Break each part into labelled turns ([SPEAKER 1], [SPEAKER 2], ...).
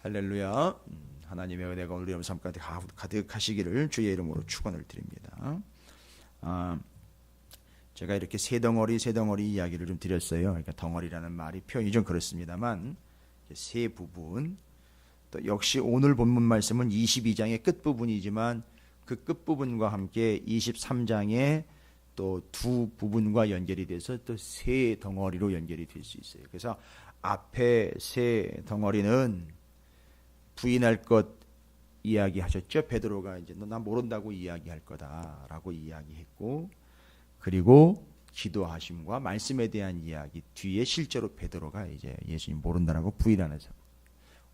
[SPEAKER 1] 할렐루야. 하나님의 은혜가 오늘 여러분 삶 가운데 가득하시기를 주의 이름으로 축원을 드립니다. 제가 이렇게 세 덩어리 이야기를 좀 드렸어요. 그러니까 덩어리라는 말이 표현이 좀 그렇습니다만 세 부분, 또 역시 오늘 본문 말씀은 22장의 끝부분이지만 그 끝부분과 함께 23장의 또 두 부분과 연결이 돼서 또 세 덩어리로 연결이 될 수 있어요. 그래서 앞에 세 덩어리는 부인할 것 이야기하셨죠. 베드로가 이제 너 나 모른다고 이야기할 거다라고 이야기했고, 그리고 기도하심과 말씀에 대한 이야기 뒤에 실제로 베드로가 이제 예수님 모른다라고 부인하는 사.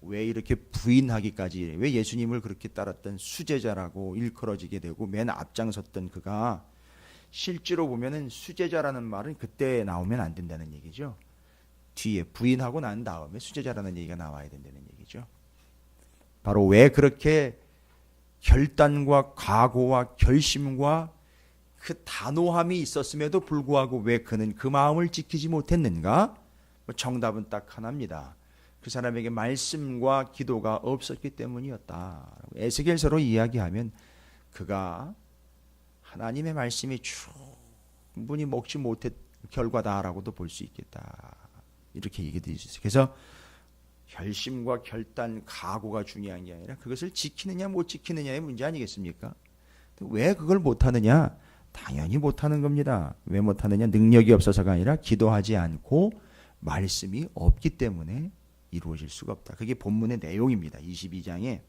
[SPEAKER 1] 왜 이렇게 부인하기까지, 왜 예수님을 그렇게 따랐던 수제자라고 일컬어지게 되고 맨 앞장섰던 그가 실제로 보면은 수제자라는 말은 그때 나오면 안 된다는 얘기죠. 뒤에 부인하고 난 다음에 수제자라는 얘기가 나와야 된다는 얘기죠. 바로 왜 그렇게 결단과 각오와 결심과 그 단호함이 있었음에도 불구하고 왜 그는 그 마음을 지키지 못했는가? 정답은 딱 하나입니다. 그 사람에게 말씀과 기도가 없었기 때문이었다. 에스겔서로 이야기하면 그가 하나님의 말씀이 충분히 먹지 못했 결과다라고도 볼 수 있겠다. 이렇게 얘기해 주셨어요. 그래서 결심과 결단, 각오가 중요한 게 아니라 그것을 지키느냐 못 지키느냐의 문제 아니겠습니까? 왜 그걸 못하느냐? 당연히 못하는 겁니다. 왜 못하느냐? 능력이 없어서가 아니라 기도하지 않고 말씀이 없기 때문에 이루어질 수가 없다. 그게 본문의 내용입니다. 22장의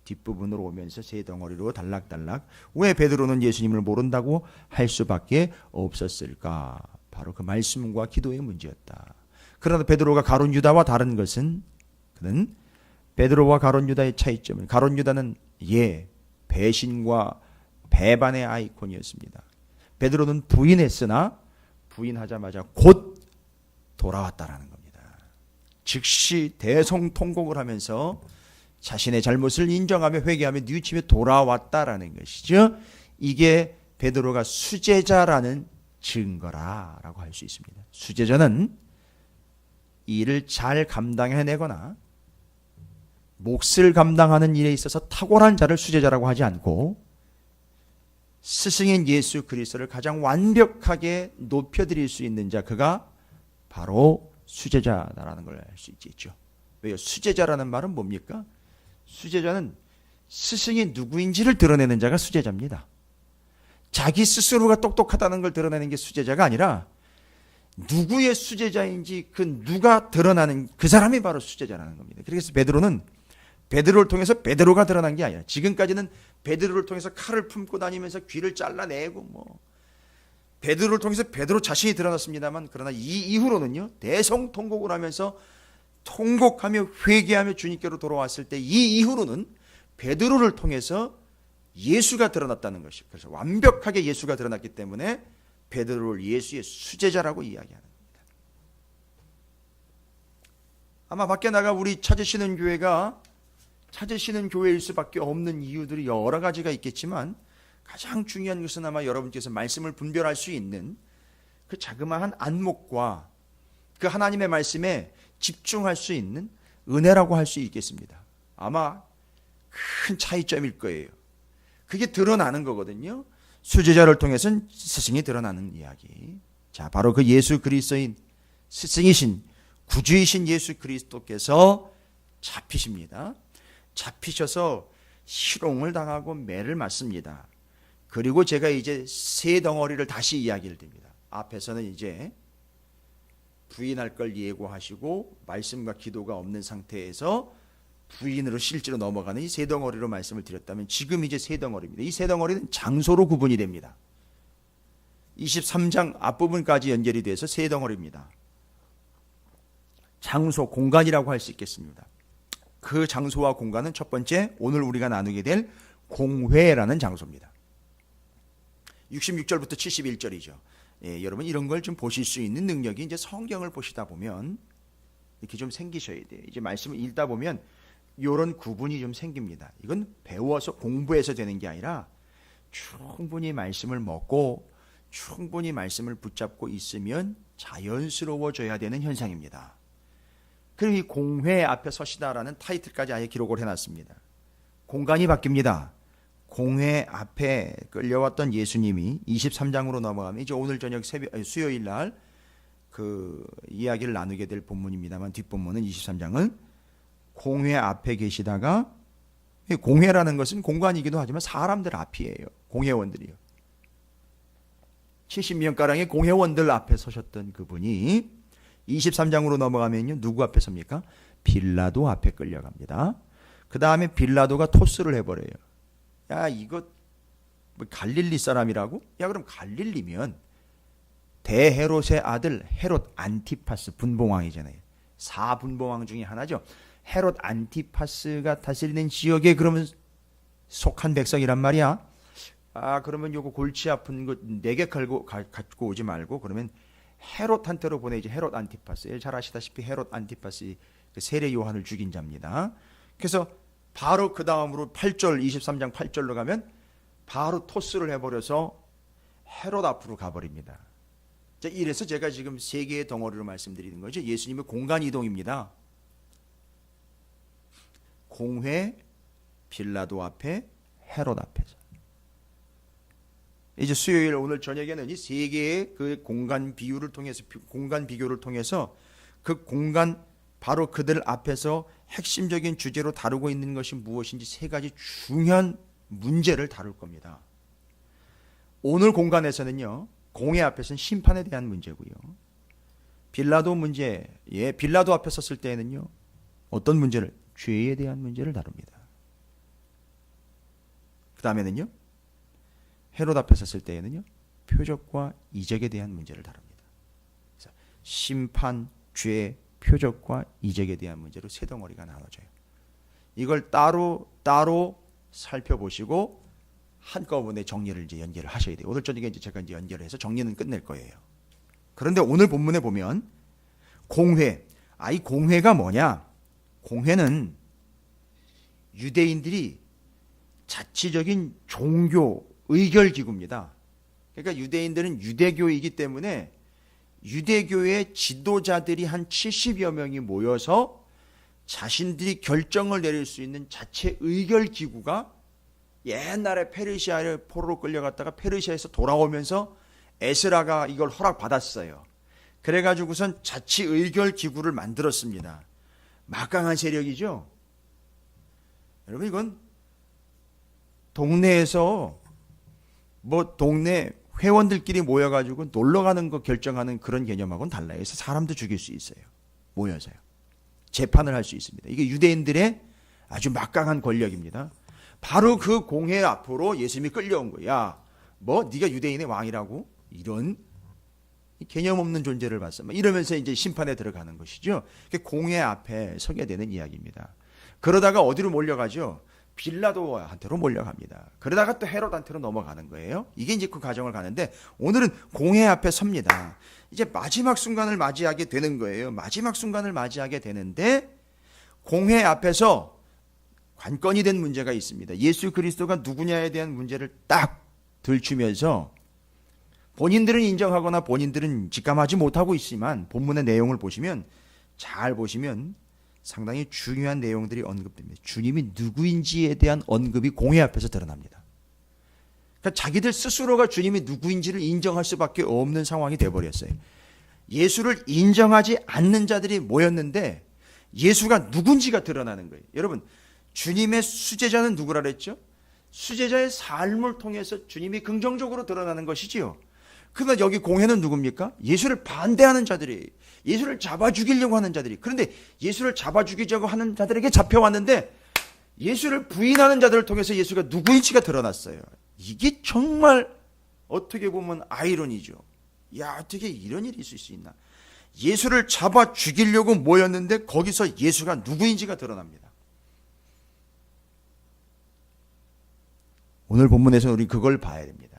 [SPEAKER 1] 뒷부분으로 오면서 세 덩어리로 단락단락 왜 베드로는 예수님을 모른다고 할 수밖에 없었을까? 바로 그 말씀과 기도의 문제였다. 그러나 베드로가 가룟 유다와 다른 것은 그는 베드로와 가룟 유다의 차이점은, 가룟 유다는 배신과 배반의 아이콘이었습니다. 베드로는 부인했으나 부인하자마자 곧 돌아왔다라는 겁니다. 즉시 대성통곡을 하면서 자신의 잘못을 인정하며 회개하며 뉘우치며 돌아왔다라는 것이죠. 이게 베드로가 수제자라는 증거라고 할 수 있습니다. 수제자는 일을 잘 감당해내거나 몫을 감당하는 일에 있어서 탁월한 자를 수제자라고 하지 않고 스승인 예수 그리스도를 가장 완벽하게 높여드릴 수 있는 자, 그가 바로 수제자다라는 걸 알 수 있겠죠. 왜요? 수제자라는 말은 뭡니까? 수제자는 스승이 누구인지를 드러내는 자가 수제자입니다. 자기 스스로가 똑똑하다는 걸 드러내는 게 수제자가 아니라 누구의 수제자인지 그 누가 드러나는 그 사람이 바로 수제자라는 겁니다. 그래서 베드로는 베드로를 통해서 베드로가 드러난 게 아니라, 지금까지는 베드로를 통해서 칼을 품고 다니면서 귀를 잘라내고 베드로를 통해서 베드로 자신이 드러났습니다만, 그러나 이 이후로는요 대성통곡을 하면서 통곡하며 회개하며 주님께로 돌아왔을 때 이 이후로는 베드로를 통해서 예수가 드러났다는 것이죠. 그래서 완벽하게 예수가 드러났기 때문에 베드로를 예수의 수제자라고 이야기하는 겁니다. 아마 밖에 나가 우리 찾으시는 교회가 찾으시는 교회일 수밖에 없는 이유들이 여러 가지가 있겠지만, 가장 중요한 것은 아마 여러분께서 말씀을 분별할 수 있는 그 자그마한 안목과 그 하나님의 말씀에 집중할 수 있는 은혜라고 할 수 있겠습니다. 아마 큰 차이점일 거예요. 그게 드러나는 거거든요. 수제자를 통해서는 스승이 드러나는 이야기. 자, 바로 그 예수 그리스도인 스승이신 구주이신 예수 그리스도께서 잡히십니다. 잡히셔서 희롱을 당하고 매를 맞습니다. 그리고 제가 이제 세 덩어리를 다시 이야기를 드립니다. 앞에서는 이제 부인할 걸 예고하시고 말씀과 기도가 없는 상태에서 부인으로 실제로 넘어가는 이 세 덩어리로 말씀을 드렸다면, 지금 이제 세 덩어리입니다. 이 세 덩어리는 장소로 구분이 됩니다. 23장 앞부분까지 연결이 돼서 세 덩어리입니다. 장소, 공간이라고 할 수 있겠습니다. 그 장소와 공간은 첫 번째, 오늘 우리가 나누게 될 공회라는 장소입니다. 66절부터 71절이죠. 여러분 이런 걸 좀 보실 수 있는 능력이 이제 성경을 보시다 보면 이렇게 좀 생기셔야 돼요. 이제 말씀을 읽다 보면 이런 구분이 좀 생깁니다. 이건 배워서 공부해서 되는 게 아니라 충분히 말씀을 먹고 충분히 말씀을 붙잡고 있으면 자연스러워져야 되는 현상입니다. 그리고 이 공회 앞에 서시다라는 타이틀까지 아예 기록을 해놨습니다. 공간이 바뀝니다. 공회 앞에 끌려왔던 예수님이 23장으로 넘어가면 이제 오늘 저녁 수요일 날 그 이야기를 나누게 될 본문입니다만, 뒷본문은 23장은 공회 앞에 계시다가, 공회라는 것은 공간이기도 하지만 사람들 앞이에요. 공회원들이요. 70명가량의 공회원들 앞에 서셨던 그분이 23장으로 넘어가면요, 누구 앞에 섭니까? 빌라도 앞에 끌려갑니다. 그 다음에 빌라도가 토스를 해버려요. 야, 이거 뭐 갈릴리 사람이라고? 야, 그럼 갈릴리면 대헤롯의 아들 헤롯 안티파스 분봉왕이잖아요. 4분봉왕 중에 하나죠. 헤롯 안티파스가 다스리는 지역에 그러면 속한 백성이란 말이야. 아, 그러면 요거 골치 아픈 거 4개 갖고 오지 말고 그러면 헤롯한테로 보내지. 헤롯 안티파스, 잘 아시다시피 헤롯 안티파스 그 세례 요한을 죽인 자입니다. 그래서 바로 그 다음으로 8절 23장 8절로 가면 바로 토스를 해버려서 헤롯 앞으로 가버립니다. 자, 이래서 제가 지금 3개의 덩어리로 말씀드리는 거죠. 예수님의 공간 이동입니다. 공회, 빌라도 앞에, 헤롯 앞에서. 이제 수요일 오늘 저녁에는 이 3개의 그 공간 비교를 통해서 그 공간, 바로 그들 앞에서 핵심적인 주제로 다루고 있는 것이 무엇인지 3가지 중요한 문제를 다룰 겁니다. 오늘 공간에서는요, 공회 앞에서는 심판에 대한 문제고요. 빌라도 문제, 빌라도 앞에 섰을 때에는요, 어떤 문제를? 죄에 대한 문제를 다룹니다. 그 다음에는요, 헤롯 앞에 섰을 때에는요, 표적과 이적에 대한 문제를 다룹니다. 그래서 심판, 죄, 표적과 이적에 대한 문제로 3덩어리가 나눠져요. 이걸 따로 살펴보시고 한꺼번에 정리를 이제 연결을 하셔야 돼요. 오늘 저녁에 이제 제가 연결을 해서 정리는 끝낼 거예요. 그런데 오늘 본문에 보면 공회, 이 공회가 뭐냐? 공회는 유대인들이 자치적인 종교 의결 기구입니다. 그러니까 유대인들은 유대교이기 때문에 유대교의 지도자들이 한 70여 명이 모여서 자신들이 결정을 내릴 수 있는 자체 의결 기구가, 옛날에 페르시아를 포로로 끌려갔다가 페르시아에서 돌아오면서 에스라가 이걸 허락받았어요. 그래가지고선 자치 의결 기구를 만들었습니다. 막강한 세력이죠. 여러분, 이건 동네에서 동네 회원들끼리 모여가지고 놀러가는 거 결정하는 그런 개념하고는 달라요. 그래서 사람도 죽일 수 있어요. 모여서요. 재판을 할 수 있습니다. 이게 유대인들의 아주 막강한 권력입니다. 바로 그 공회 앞으로 예수님이 끌려온 거야. 네가 유대인의 왕이라고? 이런 개념 없는 존재를 봤어. 이러면서 이제 심판에 들어가는 것이죠. 공회 앞에 서게 되는 이야기입니다. 그러다가 어디로 몰려가죠? 빌라도한테로 몰려갑니다. 그러다가 또 헤롯한테로 넘어가는 거예요. 이게 이제 그 과정을 가는데, 오늘은 공회 앞에 섭니다. 이제 마지막 순간을 맞이하게 되는 거예요. 마지막 순간을 맞이하게 되는데, 공회 앞에서 관건이 된 문제가 있습니다. 예수 그리스도가 누구냐에 대한 문제를 딱 들추면서 본인들은 인정하거나 본인들은 직감하지 못하고 있지만 본문의 내용을 보시면, 잘 보시면 상당히 중요한 내용들이 언급됩니다. 주님이 누구인지에 대한 언급이 공회 앞에서 드러납니다. 그러니까 자기들 스스로가 주님이 누구인지를 인정할 수밖에 없는 상황이 되어버렸어요. 예수를 인정하지 않는 자들이 모였는데 예수가 누군지가 드러나는 거예요. 여러분, 주님의 수제자는 누구라 그랬죠? 수제자의 삶을 통해서 주님이 긍정적으로 드러나는 것이지요. 그러나 여기 공회는 누굽니까? 예수를 반대하는 자들이, 예수를 잡아 죽이려고 하는 자들이. 그런데 예수를 잡아 죽이려고 하는 자들에게 잡혀왔는데 예수를 부인하는 자들을 통해서 예수가 누구인지가 드러났어요. 이게 정말 어떻게 보면 아이러니죠. 야, 어떻게 이런 일이 있을 수 있나? 예수를 잡아 죽이려고 모였는데 거기서 예수가 누구인지가 드러납니다. 오늘 본문에서 우리 그걸 봐야 됩니다.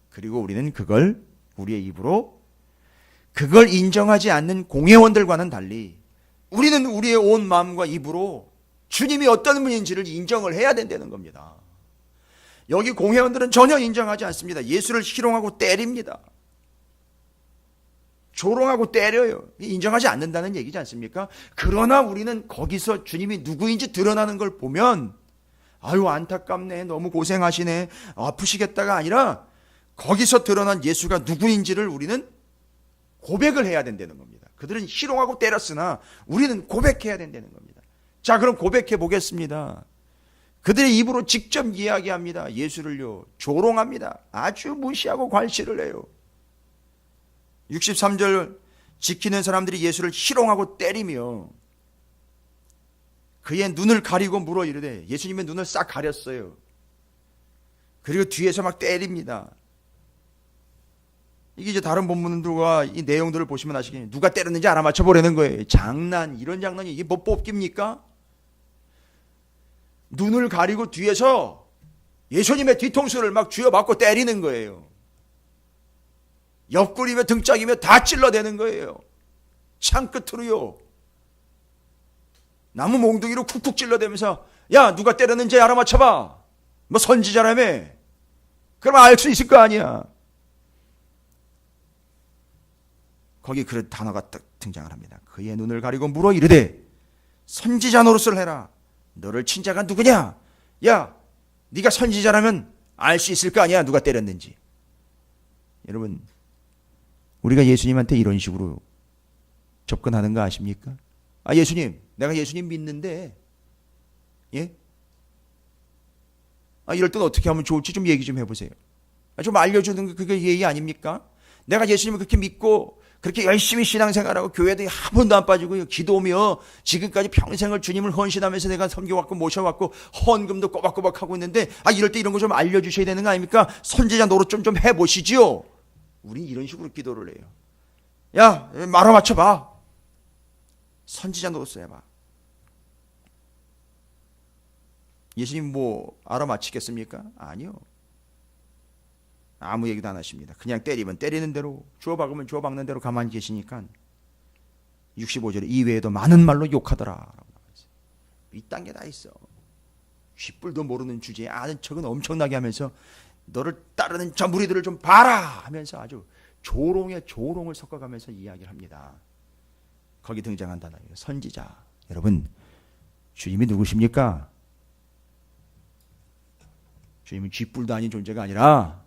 [SPEAKER 1] 그리고 우리는 그걸 우리의 입으로, 그걸 인정하지 않는 공회원들과는 달리 우리는 우리의 온 마음과 입으로 주님이 어떤 분인지를 인정을 해야 된다는 겁니다. 여기 공회원들은 전혀 인정하지 않습니다. 예수를 희롱하고 때립니다. 조롱하고 때려요. 인정하지 않는다는 얘기지 않습니까? 그러나 우리는 거기서 주님이 누구인지 드러나는 걸 보면 아유 안타깝네, 너무 고생하시네, 아프시겠다가 아니라 거기서 드러난 예수가 누구인지를 우리는 고백을 해야 된다는 겁니다. 그들은 희롱하고 때렸으나 우리는 고백해야 된다는 겁니다. 자, 그럼 고백해 보겠습니다. 그들의 입으로 직접 이야기합니다. 예수를요 조롱합니다. 아주 무시하고 괄시를 해요. 63절 지키는 사람들이 예수를 희롱하고 때리며 그의 눈을 가리고 물어 이르되, 예수님의 눈을 싹 가렸어요. 그리고 뒤에서 막 때립니다. 이게 이제 다른 본문들과 이 내용들을 보시면 아시겠네요. 누가 때렸는지 알아맞혀 보라는 거예요. 장난, 이런 장난이 이게 뭐 뽑깁니까? 눈을 가리고 뒤에서 예수님의 뒤통수를 막 쥐어맞고 때리는 거예요. 옆구리며 등짝이며 다 찔러대는 거예요. 창 끝으로요. 나무 몽둥이로 쿡쿡 찔러대면서 야, 누가 때렸는지 알아맞혀봐. 뭐 선지자라며. 그러면 알 수 있을 거 아니야. 거기 그런 단어가 딱 등장을 합니다. 그의 눈을 가리고 물어 이르되 선지자 노릇을 해라. 너를 친 자가 누구냐? 야, 네가 선지자라면 알 수 있을 거 아니야, 누가 때렸는지. 여러분, 우리가 예수님한테 이런 식으로 접근하는 거 아십니까? 아, 예수님, 내가 예수님 믿는데, 예? 아, 이럴 땐 어떻게 하면 좋을지 좀 얘기 좀 해보세요. 좀 알려주는 게 그게 예의 아닙니까? 내가 예수님을 그렇게 믿고 그렇게 열심히 신앙생활하고 교회도 한 번도 안 빠지고 기도며 지금까지 평생을 주님을 헌신하면서 내가 섬겨왔고 모셔왔고 헌금도 꼬박꼬박 하고 있는데, 아, 이럴 때 이런 거 좀 알려주셔야 되는 거 아닙니까? 선지자 노릇 좀 해보시지요. 우린 이런 식으로 기도를 해요. 야, 말아 맞춰봐. 선지자 노릇 해봐. 예수님 뭐 알아맞히겠습니까? 아니요. 아무 얘기도 안 하십니다. 그냥 때리면 때리는 대로, 주워박으면 주워박는 대로 가만히 계시니까 65절에 이외에도 많은 말로 욕하더라 라고 나와있어요. 이딴 게 다 있어. 쥐뿔도 모르는 주제에 아는 척은 엄청나게 하면서 너를 따르는 저 무리들을 좀 봐라 하면서 아주 조롱에 조롱을 섞어가면서 이야기를 합니다. 거기 등장한 단어예요. 선지자. 여러분, 주님이 누구십니까? 주님은 쥐뿔도 아닌 존재가 아니라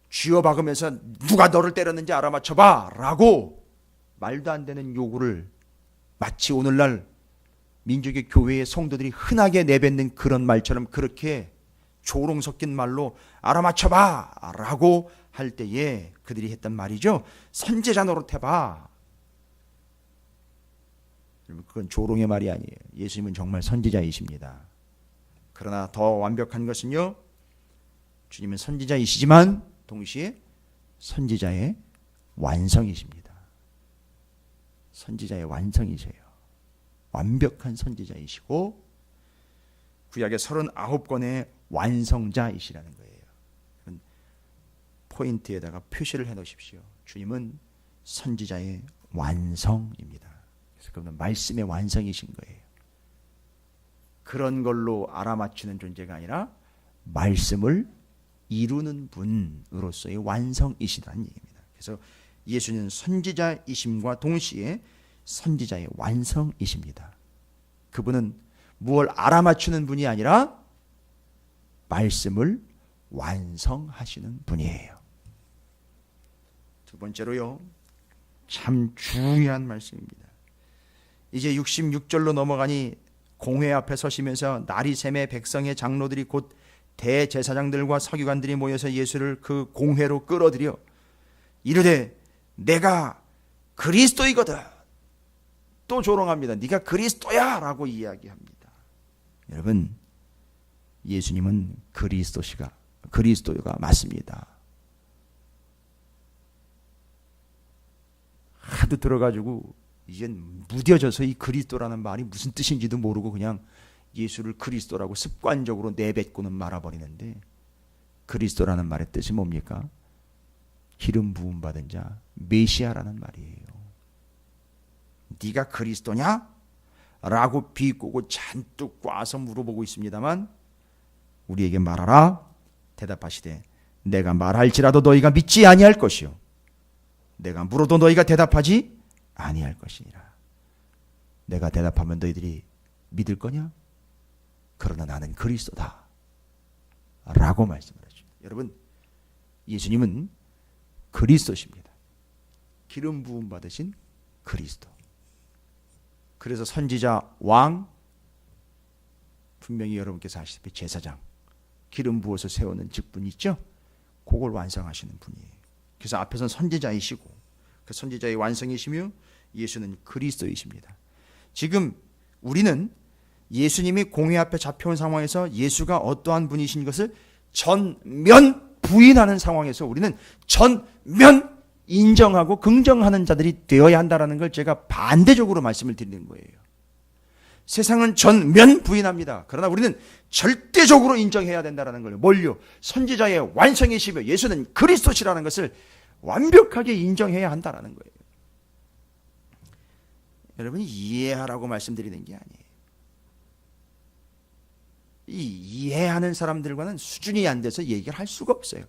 [SPEAKER 1] 쥐어박으면서 누가 너를 때렸는지 알아맞혀봐 라고 말도 안 되는 요구를 마치 오늘날 민족의 교회의 성도들이 흔하게 내뱉는 그런 말처럼 그렇게 조롱 섞인 말로 알아맞혀봐 라고 할 때에 그들이 했던 말이죠. 선지자 노릇해봐. 그건 조롱의 말이 아니에요. 예수님은 정말 선지자이십니다. 그러나 더 완벽한 것은요, 주님은 선지자이시지만 동시에 선지자의 완성이십니다. 선지자의 완성이세요. 완벽한 선지자이시고 구약의 39권의 완성자이시라는 거예요. 포인트에다가 표시를 해놓으십시오. 주님은 선지자의 완성입니다. 그래서 그분은 말씀의 완성이신 거예요. 그런 걸로 알아맞히는 존재가 아니라 말씀을 이루는 분으로서의 완성이시다는 얘기입니다. 그래서 예수는 선지자이심과 동시에 선지자의 완성이십니다. 그분은 무엇을 알아맞추는 분이 아니라 말씀을 완성하시는 분이에요. 두 번째로요, 참 중요한 말씀입니다. 이제 66절로 넘어가니 공회 앞에 서시면서 나리샘의 백성의 장로들이 곧 대제사장들과 서기관들이 모여서 예수를 그 공회로 끌어들여 이르되 내가 그리스도이거든. 또 조롱합니다. 네가 그리스도야 라고 이야기합니다. 여러분, 예수님은 그리스도가 맞습니다. 하도 들어가지고 이젠 무뎌져서 이 그리스도라는 말이 무슨 뜻인지도 모르고 그냥 예수를 그리스도라고 습관적으로 내뱉고는 말아버리는데, 그리스도라는 말의 뜻이 뭡니까? 기름 부음 받은 자, 메시아라는 말이에요. 네가 그리스도냐? 라고 비꼬고 잔뜩 꽈서 물어보고 있습니다만, 우리에게 말하라. 대답하시되 내가 말할지라도 너희가 믿지 아니할 것이요 내가 물어도 너희가 대답하지 아니할 것이니라. 내가 대답하면 너희들이 믿을 거냐? 그러나 나는 그리스도다 라고 말씀을 하십니다. 여러분, 예수님은 그리스도십니다. 기름 부음 받으신 그리스도. 그래서 선지자, 왕, 분명히 여러분께서 아시다시피 제사장, 기름 부어서 세우는 직분이 있죠. 그걸 완성하시는 분이에요. 그래서 앞에서는 선지자이시고 그 선지자의 완성이시며 예수는 그리스도이십니다. 지금 우리는 예수님이 공회 앞에 잡혀온 상황에서 예수가 어떠한 분이신 것을 전면 부인하는 상황에서 우리는 전면 인정하고 긍정하는 자들이 되어야 한다는 걸 제가 반대적으로 말씀을 드리는 거예요. 세상은 전면 부인합니다. 그러나 우리는 절대적으로 인정해야 된다는 거예요. 뭘요? 선지자의 완성이시며 예수는 그리스도시라는 것을 완벽하게 인정해야 한다는 거예요. 여러분이 이해하라고 말씀드리는 게 아니에요. 이 이해하는 사람들과는 수준이 안 돼서 얘기를 할 수가 없어요.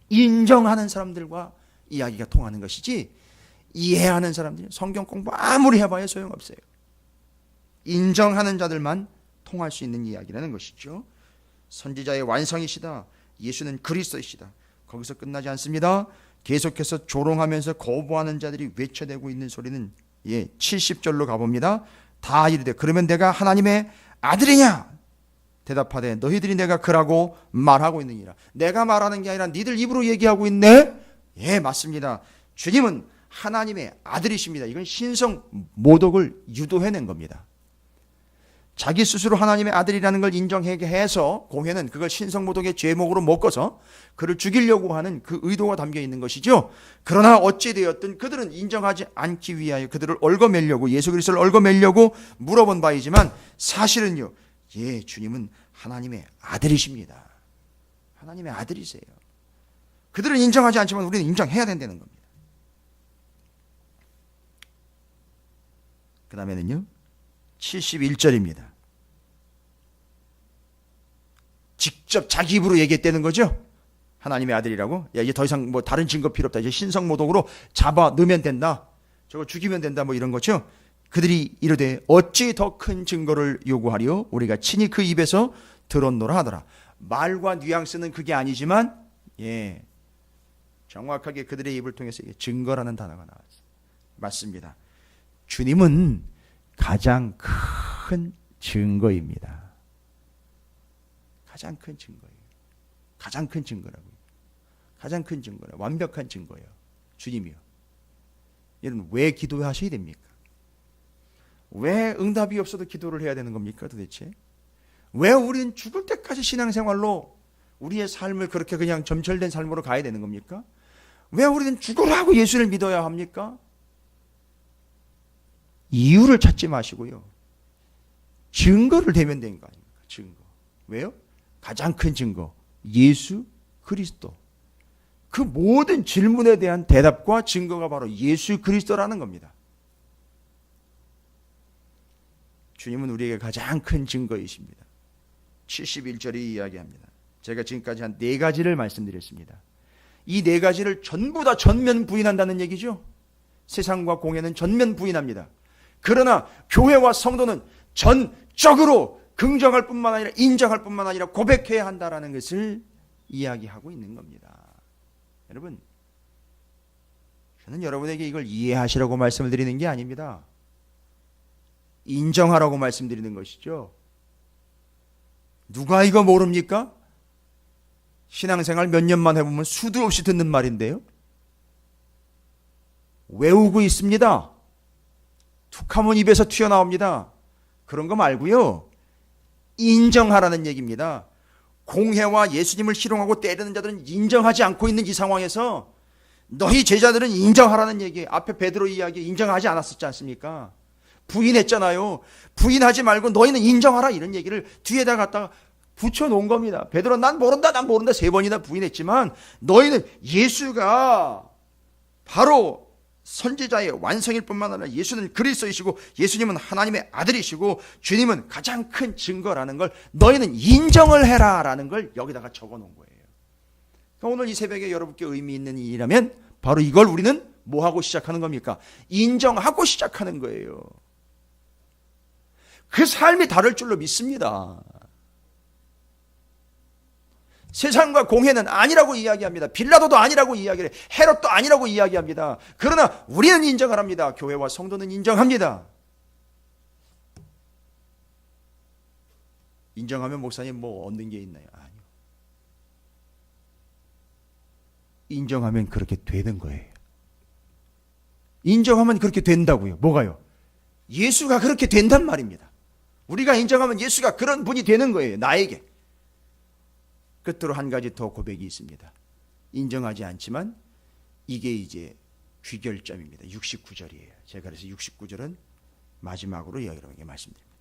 [SPEAKER 1] 인정하는 사람들과 이야기가 통하는 것이지 이해하는 사람들이 성경 공부 아무리 해봐야 소용없어요. 인정하는 자들만 통할 수 있는 이야기라는 것이죠. 선지자의 완성이시다. 예수는 그리스도이시다. 거기서 끝나지 않습니다. 계속해서 조롱하면서 거부하는 자들이 외쳐대고 있는 소리는 70절로 가봅니다. 다 이르되 그러면 내가 하나님의 아들이냐? 대답하되 너희들이 내가 그라고 말하고 있느니라. 내가 말하는 게 아니라 니들 입으로 얘기하고 있네? 예, 맞습니다. 주님은 하나님의 아들이십니다. 이건 신성 모독을 유도해낸 겁니다. 자기 스스로 하나님의 아들이라는 걸 인정하게 해서 공회는 그걸 신성 모독의 죄목으로 묶어서 그를 죽이려고 하는 그 의도가 담겨 있는 것이죠. 그러나 어찌되었든 그들은 인정하지 않기 위하여 그들을 얽어매려고, 예수 그리스도를 얽어매려고 물어본 바이지만 사실은요, 예, 주님은 하나님의 아들이십니다. 하나님의 아들이세요. 그들은 인정하지 않지만 우리는 인정해야 된다는 겁니다. 그 다음에는요 71절입니다. 직접 자기 입으로 얘기했다는 거죠. 하나님의 아들이라고. 야, 이제 더 이상 뭐 다른 증거 필요 없다. 이제 신성모독으로 잡아 넣으면 된다. 저거 죽이면 된다. 뭐 이런 거죠. 그들이 이르되 어찌 더 큰 증거를 요구하리요? 우리가 친히 그 입에서 들었노라 하더라. 말과 뉘앙스는 그게 아니지만 예, 정확하게 그들의 입을 통해서 증거라는 단어가 나왔어요. 맞습니다. 주님은 가장 큰 증거입니다. 가장 큰 증거예요. 가장 큰 증거라고요. 가장 큰 증거라. 완벽한 증거예요. 주님이요. 여러분 왜 기도하셔야 됩니까? 왜 응답이 없어도 기도를 해야 되는 겁니까 도대체? 왜 우리는 죽을 때까지 신앙생활로 우리의 삶을 그렇게 그냥 점철된 삶으로 가야 되는 겁니까? 왜 우리는 죽으라고 예수를 믿어야 합니까? 이유를 찾지 마시고요. 증거를 대면 되는 거 아닙니까? 증거. 왜요? 가장 큰 증거. 예수 그리스도. 그 모든 질문에 대한 대답과 증거가 바로 예수 그리스도라는 겁니다. 주님은 우리에게 가장 큰 증거이십니다. 71절이 이야기합니다. 제가 지금까지 한 4가지를 말씀드렸습니다. 이 4가지를 전부 다 전면 부인한다는 얘기죠. 세상과 공회는 전면 부인합니다. 그러나 교회와 성도는 전적으로 긍정할 뿐만 아니라 인정할 뿐만 아니라 고백해야 한다는 것을 이야기하고 있는 겁니다. 여러분, 저는 여러분에게 이걸 이해하시라고 말씀을 드리는 게 아닙니다. 인정하라고 말씀드리는 것이죠. 누가 이거 모릅니까? 신앙생활 몇 년만 해보면 수도 없이 듣는 말인데요. 외우고 있습니다. 툭하면 입에서 튀어나옵니다. 그런 거 말고요. 인정하라는 얘기입니다. 공회와 예수님을 희롱하고 때리는 자들은 인정하지 않고 있는 이 상황에서 너희 제자들은 인정하라는 얘기. 앞에 베드로 이야기 인정하지 않았었지 않습니까? 부인했잖아요. 부인하지 말고 너희는 인정하라 이런 얘기를 뒤에다 갖다가 붙여놓은 겁니다. 베드로 난 모른다 3번이나 부인했지만 너희는 예수가 바로 선지자의 완성일 뿐만 아니라 예수는 그리스도이시고 예수님은 하나님의 아들이시고 주님은 가장 큰 증거라는 걸 너희는 인정을 해라 라는 걸 여기다가 적어놓은 거예요. 그러니까 오늘 이 새벽에 여러분께 의미 있는 일이라면 바로 이걸 우리는 뭐 하고 시작하는 겁니까? 인정하고 시작하는 거예요. 그 삶이 다를 줄로 믿습니다. 세상과 공회는 아니라고 이야기합니다. 빌라도도 아니라고 이야기를 해. 헤롯도 아니라고 이야기합니다. 그러나 우리는 인정을 합니다. 교회와 성도는 인정합니다. 인정하면 목사님 뭐 얻는 게 있나요? 아니요. 인정하면 그렇게 되는 거예요. 인정하면 그렇게 된다고요. 뭐가요? 예수가 그렇게 된단 말입니다. 우리가 인정하면 예수가 그런 분이 되는 거예요. 나에게. 끝으로 한 가지 더 고백이 있습니다. 인정하지 않지만 이게 이제 귀결점입니다. 69절이에요. 제가 그래서 69절은 마지막으로 여러분에게 말씀드립니다.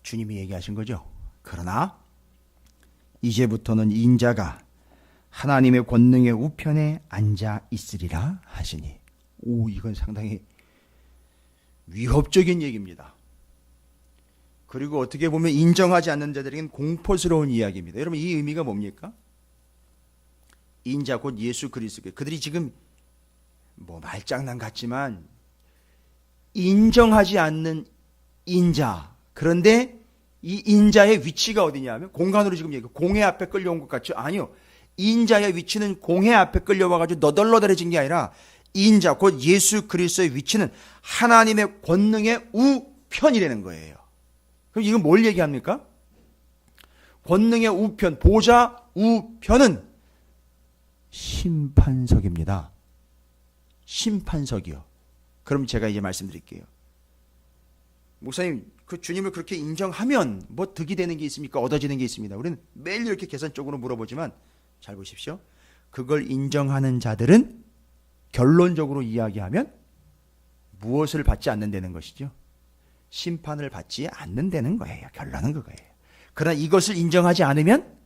[SPEAKER 1] 주님이 얘기하신 거죠. 그러나 이제부터는 인자가 하나님의 권능의 우편에 앉아 있으리라 하시니. 오, 이건 상당히 위협적인 얘기입니다. 그리고 어떻게 보면 인정하지 않는 자들에게는 공포스러운 이야기입니다. 여러분, 이 의미가 뭡니까? 인자 곧 예수 그리스도. 그들이 지금 뭐 말장난 같지만 인정하지 않는 인자. 그런데 이 인자의 위치가 어디냐면 공간으로 지금 얘기해요. 공회 앞에 끌려온 것 같죠? 아니요. 인자의 위치는 공회 앞에 끌려와가지고 너덜너덜해진 게 아니라 인자 곧 예수 그리스도의 위치는 하나님의 권능의 우편이라는 거예요. 그럼 이건 뭘 얘기합니까? 권능의 우편, 보좌 우편은 심판석입니다. 심판석이요. 그럼 제가 이제 말씀드릴게요. 목사님, 그 주님을 그렇게 인정하면 뭐 득이 되는 게 있습니까? 얻어지는 게 있습니다. 우리는 매일 이렇게 계산적으로 물어보지만 잘 보십시오. 그걸 인정하는 자들은 결론적으로 이야기하면 무엇을 받지 않는다는 것이죠? 심판을 받지 않는다는 거예요. 결론은 그거예요. 그러나 이것을 인정하지 않으면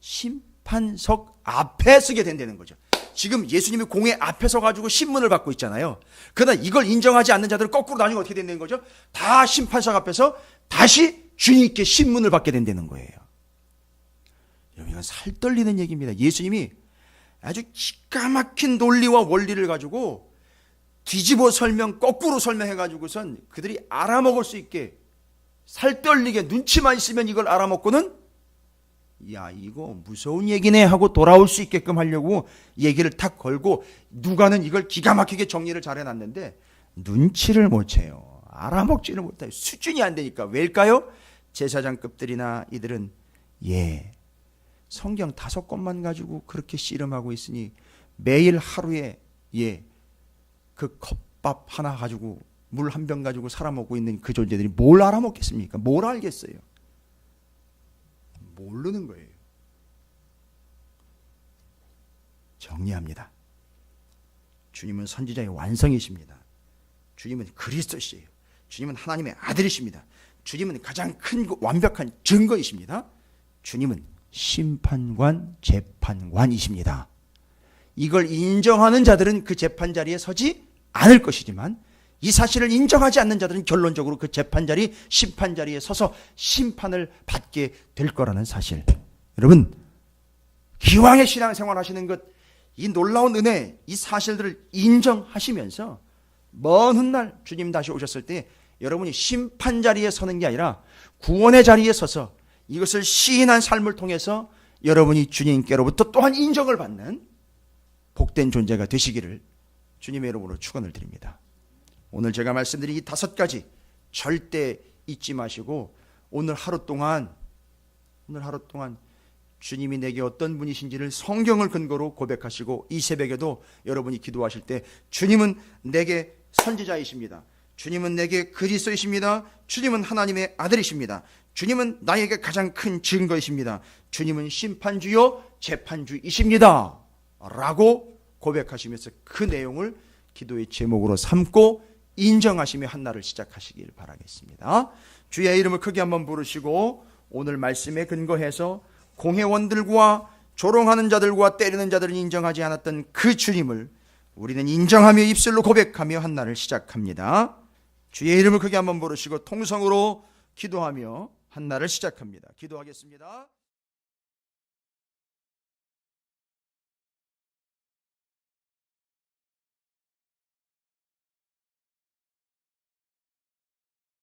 [SPEAKER 1] 심판석 앞에 서게 된다는 거죠. 지금 예수님이 공회 앞에 서가지고 신문을 받고 있잖아요. 그러나 이걸 인정하지 않는 자들은 거꾸로 나뉘고 어떻게 된다는 거죠? 다 심판석 앞에서 다시 주님께 신문을 받게 된다는 거예요. 여러분, 이건 살 떨리는 얘기입니다. 예수님이 아주 기가 막힌 논리와 원리를 가지고 뒤집어 설명, 거꾸로 설명해가지고선 그들이 알아먹을 수 있게 살 떨리게 눈치만 있으면 이걸 알아먹고는 야, 이거 무서운 얘기네 하고 돌아올 수 있게끔 하려고 얘기를 탁 걸고 누가는 이걸 기가 막히게 정리를 잘 해놨는데 눈치를 못 채요. 알아먹지를 못해요. 수준이 안 되니까. 왜일까요? 제사장급들이나 이들은 성경 5권만 가지고 그렇게 씨름하고 있으니 매일 하루에 그 컵밥 하나 가지고 물 한 병 가지고 살아먹고 있는 그 존재들이 뭘 알아먹겠습니까? 뭘 알겠어요? 모르는 거예요. 정리합니다. 주님은 선지자의 완성이십니다. 주님은 그리스도시에요. 주님은 하나님의 아들이십니다. 주님은 가장 큰 완벽한 증거이십니다. 주님은 심판관, 재판관이십니다. 이걸 인정하는 자들은 그 재판 자리에 서지 않을 것이지만 이 사실을 인정하지 않는 자들은 결론적으로 그 재판 자리, 심판 자리에 서서 심판을 받게 될 거라는 사실. 여러분, 기왕의 신앙생활 하시는 것, 이 놀라운 은혜, 이 사실들을 인정하시면서 먼 훗날 주님 다시 오셨을 때 여러분이 심판 자리에 서는 게 아니라 구원의 자리에 서서 이것을 시인한 삶을 통해서 여러분이 주님께로부터 또한 인정을 받는 복된 존재가 되시기를 주님의 이름으로 축원을 드립니다. 오늘 제가 말씀드린 이 5가지 절대 잊지 마시고 오늘 하루 동안 주님이 내게 어떤 분이신지를 성경을 근거로 고백하시고 이 새벽에도 여러분이 기도하실 때 주님은 내게 선지자이십니다. 주님은 내게 그리스도이십니다. 주님은 하나님의 아들이십니다. 주님은 나에게 가장 큰 증거이십니다. 주님은 심판주요 재판주이십니다. 라고 고백하시면서 그 내용을 기도의 제목으로 삼고 인정하시며 한 날을 시작하시길 바라겠습니다. 주의 이름을 크게 한번 부르시고 오늘 말씀에 근거해서 공회원들과 조롱하는 자들과 때리는 자들을 인정하지 않았던 그 주님을 우리는 인정하며 입술로 고백하며 한 날을 시작합니다. 주의 이름을 크게 한번 부르시고 통성으로 기도하며 한 날을 시작합니다. 기도하겠습니다.